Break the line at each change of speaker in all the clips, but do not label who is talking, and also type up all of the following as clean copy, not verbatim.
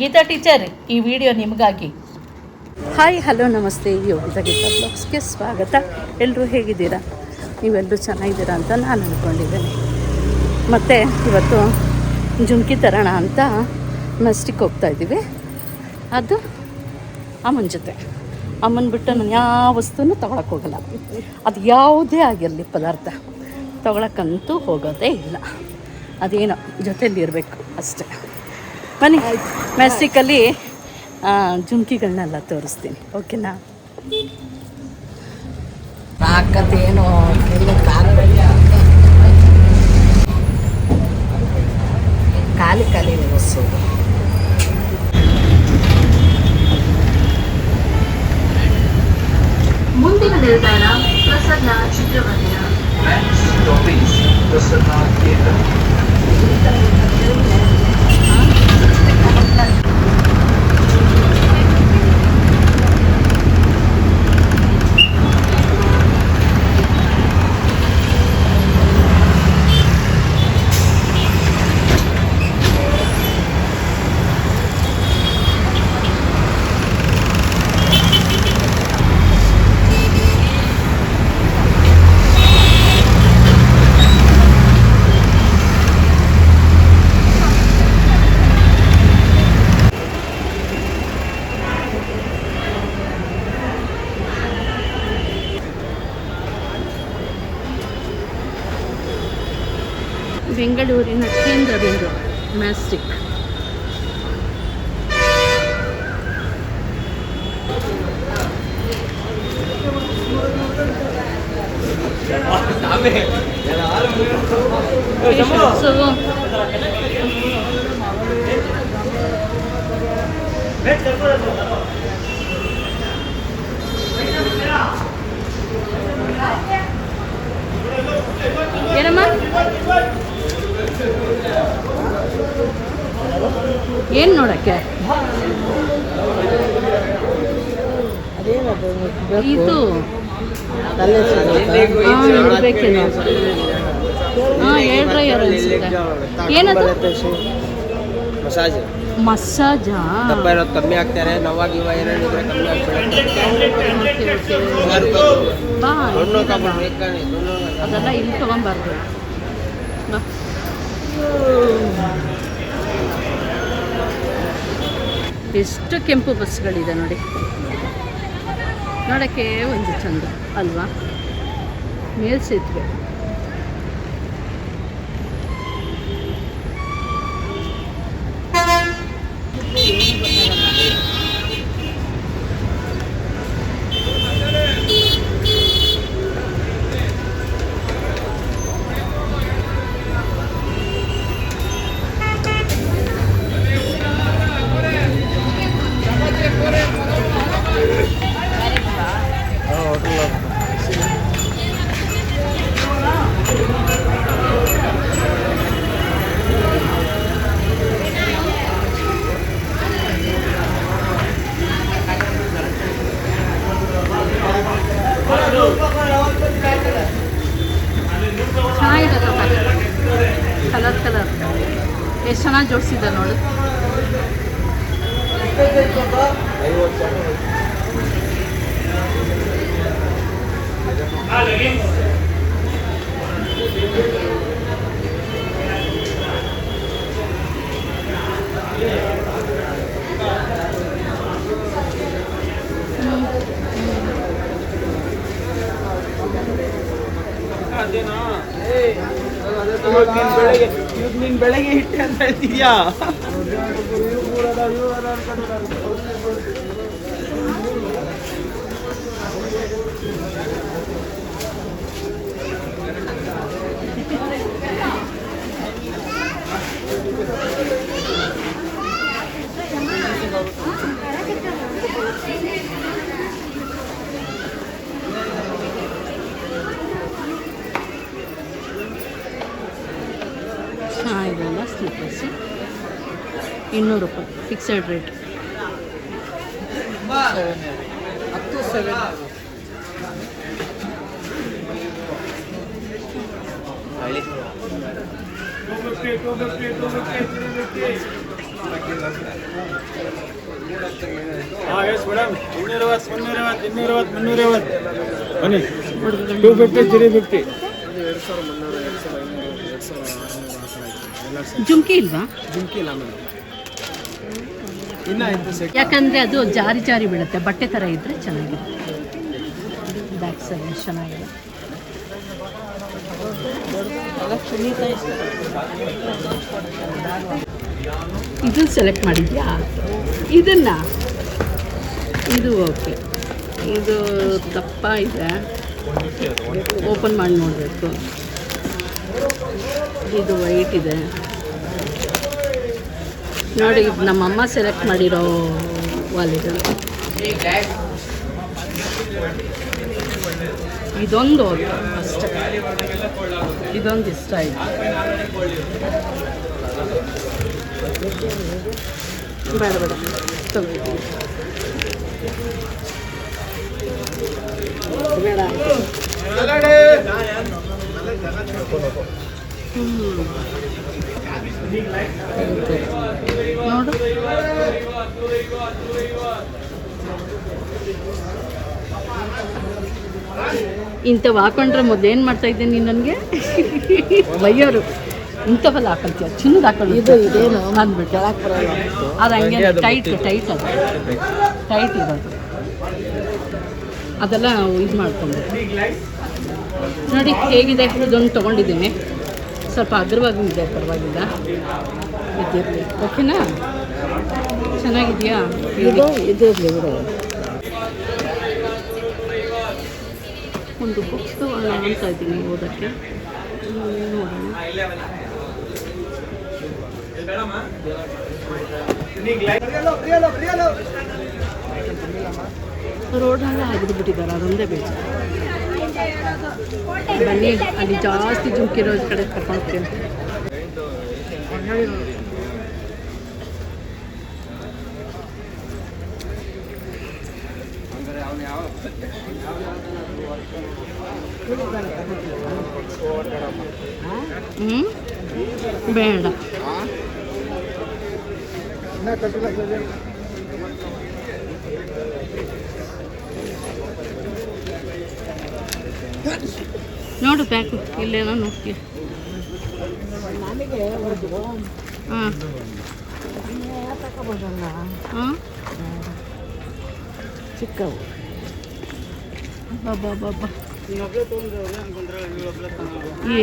Geetha teacher, ಈ video ನಿಮಗಾಗಿ.
Hi, hello, ನಮಸ್ತೆ. ಯೋಗಿತಾ ಗೀತಾ ಬ್ಲಾಗ್ಸ್ಗೆ ಸ್ವಾಗತ. ಎಲ್ಲರೂ ಹೇಗಿದ್ದೀರಾ? ನೀವೆಲ್ಲರೂ ಚೆನ್ನಾಗಿದ್ದೀರಾ ಅಂತ ನಾನು ಅಂದ್ಕೊಂಡಿದ್ದೇನೆ. ಮತ್ತು ಇವತ್ತು ಜುಮ್ಕಿ ತರೋಣ ಅಂತ ಮೆಸ್ಟಿಕ್ ಹೋಗ್ತಾಯಿದ್ದೀವಿ. ಅದು ಅಮ್ಮನ ಜೊತೆ. ಅಮ್ಮನ ಬಿಟ್ಟು ನಾನು ಯಾವ ವಸ್ತುನೂ ತೊಗೊಳಕ್ಕೆ ಹೋಗಲ್ಲ. ಅದು ಯಾವುದೇ ಆಗಿರಲಿ ಪದಾರ್ಥ ತೊಗೊಳಕ್ಕಂತೂ ಹೋಗೋದೇ ಇಲ್ಲ. ಅದೇನೋ ಜೊತೆಯಲ್ಲಿ ಇರಬೇಕು ಅಷ್ಟೇ. ಬನ್ನಿ, ಮೆಸ್ಟಿಕಲ್ಲಿ ಜುಮ್ಕಿಗಳನ್ನೆಲ್ಲ ತೋರಿಸ್ತೀನಿ, ಓಕೆನಾ?
ತಾಕತ್ತೇನು ಖಾಲಿ ಖಾಲಿ ನಿಲ್ಲಿಸೋದು.
ಮುಂದಿನ ನಿಲ್ದಾಣ ಪ್ರಸನ್ನ ಚಿತ್ರಮಂದಿರ.
ಬೆಂಗಳೂರಿನ ಕೇಂದ್ರ ಬಿಂದು ಮೆಸ್ಟಿಕ್. ಏನಮ್ಮ, ಏನು ನೋಡೋಕ್ಕೆ? ಇದು ಇರಬೇಕೇನೋ. ಹೇರ್ ಡ್ರೈಯರ್ ಅನಿಸುತ್ತೆ. ಏನದು? ಮಸಾಜಾ?
ಕಮ್ಮಿ ಆಗ್ತಾರೆ. ನೋವಾಗಿ ಏನೇನಿದ್ರೆ ಕಮ್ಮಿ
ಬಾ, ಅದೆಲ್ಲ ಇಲ್ಲಿ ತೊಗೊಂಬಾರ್ದು. ಎಷ್ಟು ಕೆಂಪು ಬಸ್ಗಳಿದೆ ನೋಡಿ, ನೋಡೋಕ್ಕೆ ಒಂದು ಚಂದ ಅಲ್ವಾ? ಮೇಲ್ಸೇತುವೆ. ಕಲರ್ ಕಲರ್ ಎಷ್ಟು ಚೆನ್ನಾಗಿ ಜೋಡಿಸಿದ್ದೆ ನೋಡು.
ನೀನ್ ಬೆಳಗ್ಗೆ ಹಿಟ್ಟೆ ಅಂತ ಹೇಳ್ತಿದ್ಯಾ?
ಇದೆಲ್ಲ ಸ್ಲೀಪರ್ಸು 200 ರೂಪಾಯಿ ಫಿಕ್ಸೆಡ್ ರೇಟ್.
ಬನ್ನಿ 250 350
ಜುಮ್ಕಿ ಇಲ್ವಾ?
ಜುಮ್ಕಿ ಇಲ್ಲ ಮೇಡಮ್. ಇನ್ನ ಆಯ್ತು ಸೆಟ್.
ಯಾಕಂದರೆ ಅದು ಜಾರಿ ಜಾರಿ ಬೀಳುತ್ತೆ, ಬಟ್ಟೆ ಥರ ಇದ್ದರೆ ಚೆನ್ನಾಗಿರುತ್ತೆ. ಬ್ಯಾಕ್ ಸೈಡ್ ಚೆನ್ನಾಗಿದೆ. ಇದನ್ನು ಸೆಲೆಕ್ಟ್ ಮಾಡಿದ್ಯಾ? ಇದನ್ನು ಇದು ಓಕೆ. ಇದು ದಪ್ಪ ಇದೆ, ಓಪನ್ ಮಾಡಿ ನೋಡಬೇಕು. ಇದು ವೈಟ್ ಇದೆ ನೋಡಿ. ನಮ್ಮಮ್ಮ ಸೆಲೆಕ್ಟ್ ಮಾಡಿರೋ ವಾಲಿದು ಇದೊಂದು ಅಷ್ಟೇ. ಇದೊಂದು ಇಷ್ಟ ಆಯಿತು. ಬೇಡ ಬೇಡ ತಗೋ ಬೇಡ. ನೋಡು ಇಂಥವು ಹಾಕೊಂಡ್ರೆ ಮೊದಲೇನು ಮಾಡ್ತಾ ಇದ್ದೆ ನೀನು? ನನಗೆ ಬೈಯೋರು, ಇಂಥವೆಲ್ಲ ಹಾಕೊಳ್ತೀಯ, ಚಿನ್ನದ ಹಾಕೊಳ್ಳಿ. ಇದು ಇದೇನು ಅಂದ್ಬಿಟ್ಟು ಅದು ಹಂಗೆ ಟೈಟ್ ಅದು ಟೈಟ್ ಇರೋದು, ಅದೆಲ್ಲ ಇದು ಮಾಡ್ಕೊಂಡು ನೋಡಿ ಹೇಗಿದೆ. ಇದೊಂದು ತೊಗೊಂಡಿದ್ದೀನಿ, ಸ್ವಲ್ಪ ಅಗ್ರವಾಗಿದೆ, ಪರವಾಗಿಲ್ಲ, ಇದಿರಲಿ. ಓಕೆನಾ? ಚೆನ್ನಾಗಿದೆಯಾ? ಇದು ಒಂದು ಬುಕ್ಸ್ ತಗೊಳ್ಳೋಣ ಅಂತ ಇದ್ದೀನಿ ಓದೋಕ್ಕೆ. ನೋಡೋಣ. ರೋಡೆಲ್ಲ ಆಗಿಬಿಟ್ಟಿದ್ದಾರೆ, ಅದೊಂದೇ ಬೇಕು. ಬನ್ನಿ, ಅಲ್ಲಿ ಜಾಸ್ತಿ ಜುಮ್ಕಿರೋ ಕಡೆ ಕರ್ಕೊಂಡ್ತೀನಿ. ಬೇಡ, ನೋಡು ಬ್ಯಾಕು ಇಲ್ಲೇನೋ ನೋಡ್ತೀಯ. ಹಾಂ ಹಾಂ ಚಿಕ್ಕವು ಬಾಬಾ ಬಾಬಾ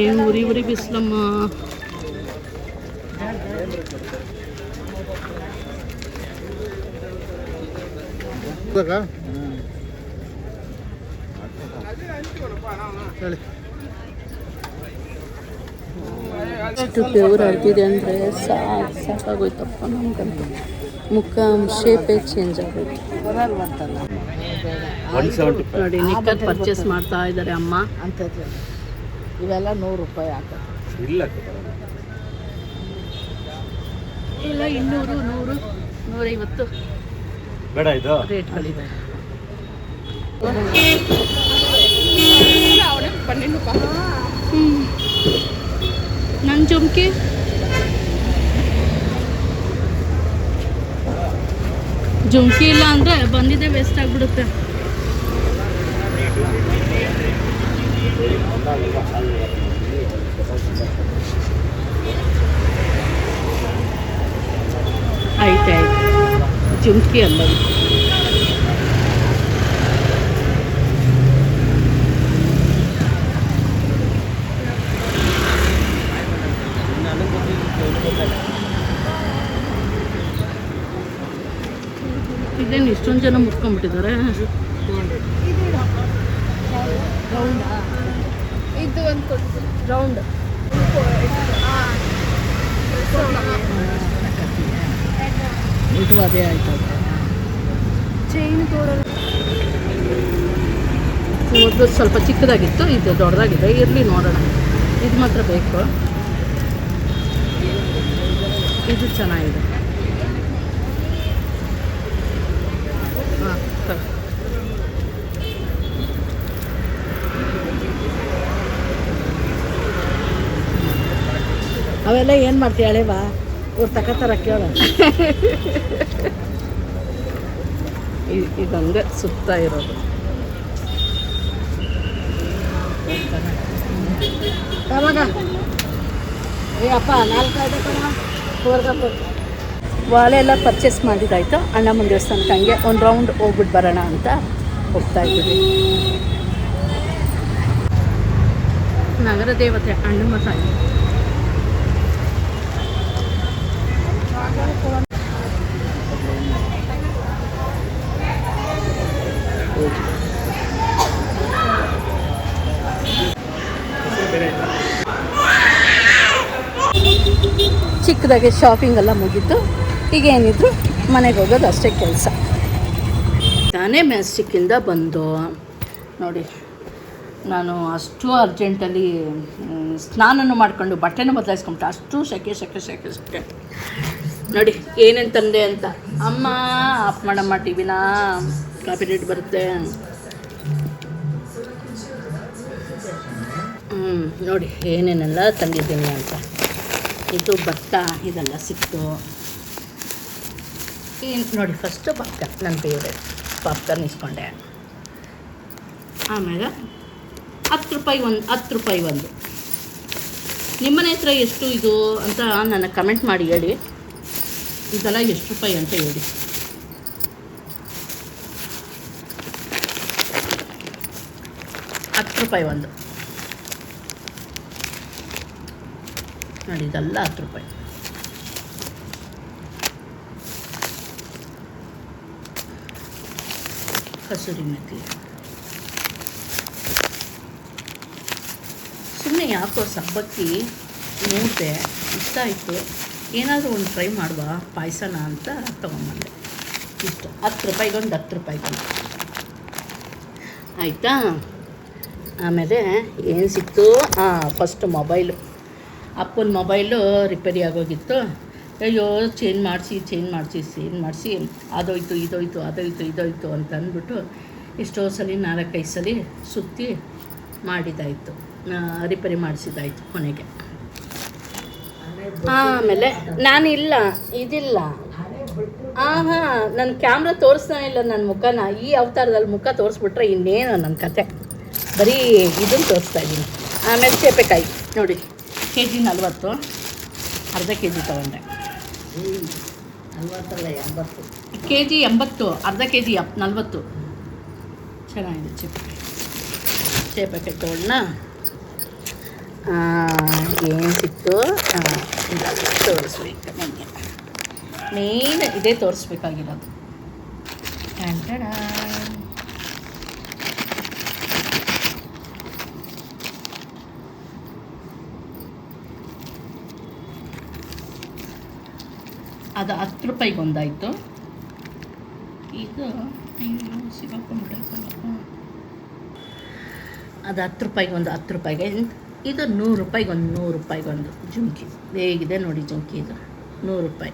ಏನು ಉರಿ ಉರಿ ಬಿಸಿಲಮ್ಮ. ಎಷ್ಟು ಬೆವರು ಹರಿದಿದೆ ಅಂದರೆ ಸಾಕಾಗೋಯ್ತಪ್ಪ ನಮ್ಗಂತೂ. ಮುಖ ಶೇಪೇ ಚೇಂಜ್ ಆಗೋಯ್ತು ನೋಡಿ. ನಿಕ್ಕರ್ ಪರ್ಚೇಸ್ ಮಾಡ್ತಾ ಇದ್ದಾರೆ ಅಮ್ಮ.
ಅಂಥದ್ದು ಇವೆಲ್ಲ 100 ರೂಪಾಯಿ ಹಾಕೋದು.
ಇಲ್ಲ 200 100 150
ಬೇಡ ಇದು
ರೇಟ್ಗಳಿದೆ. ನನ್ನ ಜುಮ್ಕಿ ಇಲ್ಲ ಅಂದರೆ ಬಂದಿದೆ ವೇಸ್ಟ್ ಆಗಿಬಿಡುತ್ತೆ. ಆಯ್ತು ಜುಮ್ಕಿ ಅಲ್ಲ ಇದೇನು ಇಷ್ಟೊಂದು ಜನ ಮುಟ್ಕೊಂಡ್ಬಿಟ್ಟಿದ್ದಾರೆ.
ಇದು ಒಂದು ರೌಂಡ್
ಇದು ಅದೇ ಆಯ್ತದೆ.
ಚೈನ್ ತೋಡೋದು
ಮೊದಲು ಸ್ವಲ್ಪ ಚಿಕ್ಕದಾಗಿತ್ತು, ಇದು ದೊಡ್ಡದಾಗಿದೆ. ಇರಲಿ ನೋಡೋಣ. ಇದು ಮಾತ್ರ ಬೇಕು. ಇದು ಚೆನ್ನಾಗಿದೆ. ಹಾಂ
ಅವೆಲ್ಲ ಏನು ಮಾಡ್ತೀಯ ಹಳೆವಾ? ಇವ್ರು ತಗೋತಾರ ಕೇಳ.
ಇದಂಗೆ ಸುತ್ತ ಇರೋದು.
ಯಾವಾಗ ಏ ಅಪ್ಪ 4 ಆಯ್ತು ಕಣ ಹೊರ್ಗಪ್ಪ.
ವಾಲೆ ಎಲ್ಲ ಪರ್ಚೇಸ್ ಮಾಡಿದ್ದಾಯಿತು. ಅಣ್ಣಮ್ಮನ ದೇವಸ್ಥಾನಕ್ಕೆ ಹಂಗೆ ಒಂದು ರೌಂಡ್ ಹೋಗ್ಬಿಟ್ಟು ಬರೋಣ ಅಂತ ಹೋಗ್ತಾ ಇದ್ದೀವಿ. ನಗರ ದೇವತೆ ಅಣ್ಣಮ್ಮ ತಾಯಿ. ಚಿಕ್ಕದಾಗೆ ಶಾಪಿಂಗ್ ಎಲ್ಲ ಮುಗೀತು. ಈಗ ಏನಿದ್ರು ಮನೆಗೆ ಹೋಗೋದು ಅಷ್ಟೇ ಕೆಲಸ. ತಾನೇ ಮ್ಯಾಸ್ಟಿಕ್ಕಿಂದ ಬಂದು ನೋಡಿ, ನಾನು ಅಷ್ಟು ಅರ್ಜೆಂಟಲ್ಲಿ ಸ್ನಾನನೂ ಮಾಡ್ಕೊಂಡು ಬಟ್ಟೆನೂ ಬದಲಾಯಿಸ್ಕೊಂಬಿಟ್ಟೆ. ಅಷ್ಟು ಸೆಕೆ ನೋಡಿ ಏನೇನು ತಂದೆ ಅಂತ. ಅಮ್ಮ ಆಫ್ ಮಾಡಮ್ಮ ಟಿವಿನ, ಕಾಪಿ ರೇಟ್ ಬರುತ್ತೆ. ನೋಡಿ ಏನೇನೆಲ್ಲ ತಂದಿದ್ದೀನಿ ಅಂತ. ಇದು ಭತ್ತ ಇದೆಲ್ಲ ಸಿಕ್ತು. ನೋಡಿ ಫಸ್ಟು ಪಾಪ್ಕಾರ್ನ್, ನನ್ನ ಫೇವ್ರೇಟ್ ಪಾಪ್ಕಾರ್ನ್ ಇಸ್ಕೊಂಡೆ. ಆಮೇಲೆ 10 ರೂಪಾಯಿ ಒಂದು. ನಿಮ್ಮನೆ ಹತ್ರ ಎಷ್ಟು ಇದು ಅಂತ ನನಗೆ ಕಮೆಂಟ್ ಮಾಡಿ ಹೇಳಿ. ಇದೆಲ್ಲ ಎಷ್ಟು ರೂಪಾಯಿ ಅಂತ ಹೇಳಿ. ₹10 ಒಂದು ನೋಡಿ, ಇದೆಲ್ಲ ₹10. ಕಸೂರಿ ಮೆಥಿ. ಸುಮ್ಮನೆ ಯಾಕೋ ಸಬ್ಬಕ್ಕಿ ನೋಡಿದೆ, ಇಷ್ಟ ಆಯಿತು. ಏನಾದರೂ ಒಂದು ಟ್ರೈ ಮಾಡುವ ಪಾಯಸನ ಅಂತ ತೊಗೊಂಬಂದೆ. ಇಷ್ಟು ₹10 ಒಂದು ₹10 ಆಯಿತಾ. ಆಮೇಲೆ ಏನು ಸಿಕ್ತು? First mobile. ಅಪ್ಪನ ಮೊಬೈಲು ರಿಪೇರಿ ಆಗೋಗಿತ್ತು. ಅಯ್ಯೋ ಚೇಂಜ್ ಮಾಡಿಸಿ ಅದೋಯ್ತು ಇದೋಯ್ತು ಅಂತ ಅಂದ್ಬಿಟ್ಟು ಎಷ್ಟೋ ಸಲ 4-5 ಸಲ ಸುತ್ತಿ ಮಾಡಿದ್ದಾಯಿತು, ರಿಪೇರಿ ಮಾಡಿಸಿದ್ದಾಯಿತು ಕೊನೆಗೆ. ಆಮೇಲೆ ಇದಿಲ್ಲ ನನ್ನ ಕ್ಯಾಮ್ರಾ ತೋರಿಸ್ತಾನೆ ಇಲ್ಲ ನನ್ನ ಮುಖನ. ಈ ಅವತಾರದಲ್ಲಿ ಮುಖ ತೋರಿಸ್ಬಿಟ್ರೆ ಇನ್ನೇನು ನನ್ನ ಕತೆ, ಬರೀ ಇದನ್ನು ತೋರಿಸ್ತಾ ಇದ್ದೀನಿ. ಆಮೇಲೆ ಚೇಪೆಕಾಯಿ ನೋಡಿ, ಕೆಜಿ 40, ಅರ್ಧ ಕೆಜಿ ತೊಗೊಂಡೆ.
40 ಅಲ್ಲ 80.
ಕೆಜಿ 80, ಅರ್ಧ ಕೆಜಿ 40. ಚೆನ್ನಾಗಿದೆ ಚೇಪೆಕಾಯಿ ತೊಗೊಂಡ. ಏನು ಸಿಕ್ತು ತೋರಿಸ್ಬೇಕು ನನಗೆ. ಮೇನ್ ಇದೇ ತೋರಿಸ್ಬೇಕಾಗಿರೋದು. ಅದು ₹10 ಒಂದಾಯಿತು. ಇದು ಸಿಗಾಕೊಂಡ್ಬಿಟ್ಟೈತಲ್ಲ. ಅದು ₹10 ಒಂದು ₹10. ಇದು ₹100 ಒಂದು ಜುಮ್ಕಿ. ಹೇಗಿದೆ ನೋಡಿ ಜುಮ್ಕಿ, ಇದು ₹100.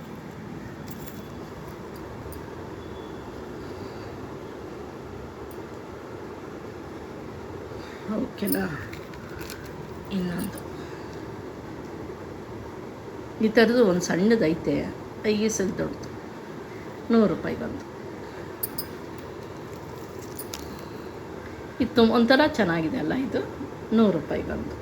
ಓಕೆನಾ. ಇನ್ನೊಂದು ಈ ಥರದ್ದು ಒಂದು ಸಣ್ಣದೈತೆ, ಈ ಸಲ ದೊಡ್ಡದು, ₹100 ಒಂದು. ಇದು ಒಂಥರ ಚೆನ್ನಾಗಿದೆ ಅಲ್ಲ, ಇದು ₹100 ಒಂದು.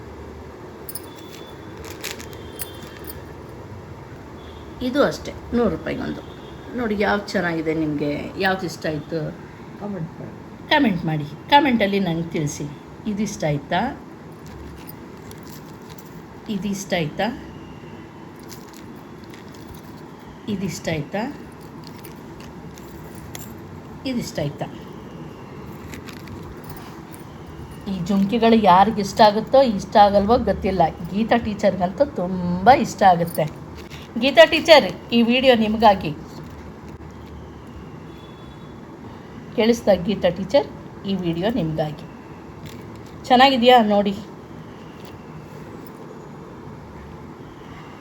ಇದು ಅಷ್ಟೇ ₹100 ಒಂದು. ನೋಡಿ ಯಾವ್ದು ಚೆನ್ನಾಗಿದೆ, ನಿಮಗೆ ಯಾವ್ದು ಇಷ್ಟ ಆಯಿತು ಕಮೆಂಟ್ ಮಾಡಿ. ಕಮೆಂಟಲ್ಲಿ ನನಗೆ ತಿಳಿಸಿ. ಇದು ಇಷ್ಟ ಆಯಿತಾ, ಇದಿಷ್ಟ ಆಯಿತಾ, ಇದಿಷ್ಟ ಆಯಿತಾ, ಇದಿಷ್ಟ ಆಯಿತಾ. ಈ ಜುಮ್ಕಿಗಳು ಯಾರಿಗೆ ಇಷ್ಟ ಆಗುತ್ತೋ ಇಷ್ಟ ಆಗಲ್ವೋ ಗೊತ್ತಿಲ್ಲ. ಗೀತಾ ಟೀಚರ್ಗಂತೂ ತುಂಬ ಇಷ್ಟ ಆಗುತ್ತೆ. ಗೀತಾ ಟೀಚರ್, ಈ ವಿಡಿಯೋ ನಿಮಗಾಗಿ. ಕೇಳಿಸ್ತಾ ಗೀತಾ ಟೀಚರ್, ಈ ವಿಡಿಯೋ ನಿಮಗಾಗಿ. ಚೆನ್ನಾಗಿದೆಯಾ ನೋಡಿ.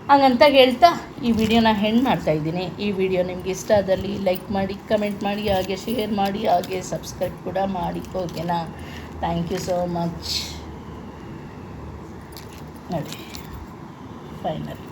ಹಂಗಂತ ಹೇಳ್ತಾ ಈ ವಿಡಿಯೋನ ಹೆಣ್ಣು ಮಾಡ್ತಾಯಿದ್ದೀನಿ. ಈ ವಿಡಿಯೋ ನಿಮ್ಗೆ ಇಷ್ಟ ಆದಲ್ಲಿ ಲೈಕ್ ಮಾಡಿ, ಕಮೆಂಟ್ ಮಾಡಿ, ಹಾಗೆ ಶೇರ್ ಮಾಡಿ, ಹಾಗೆ ಸಬ್ಸ್ಕ್ರೈಬ್ ಕೂಡ ಮಾಡಿ. ಓಕೆನಾ. Thank you so much. ನೋಡಿ ಫೈನಲ್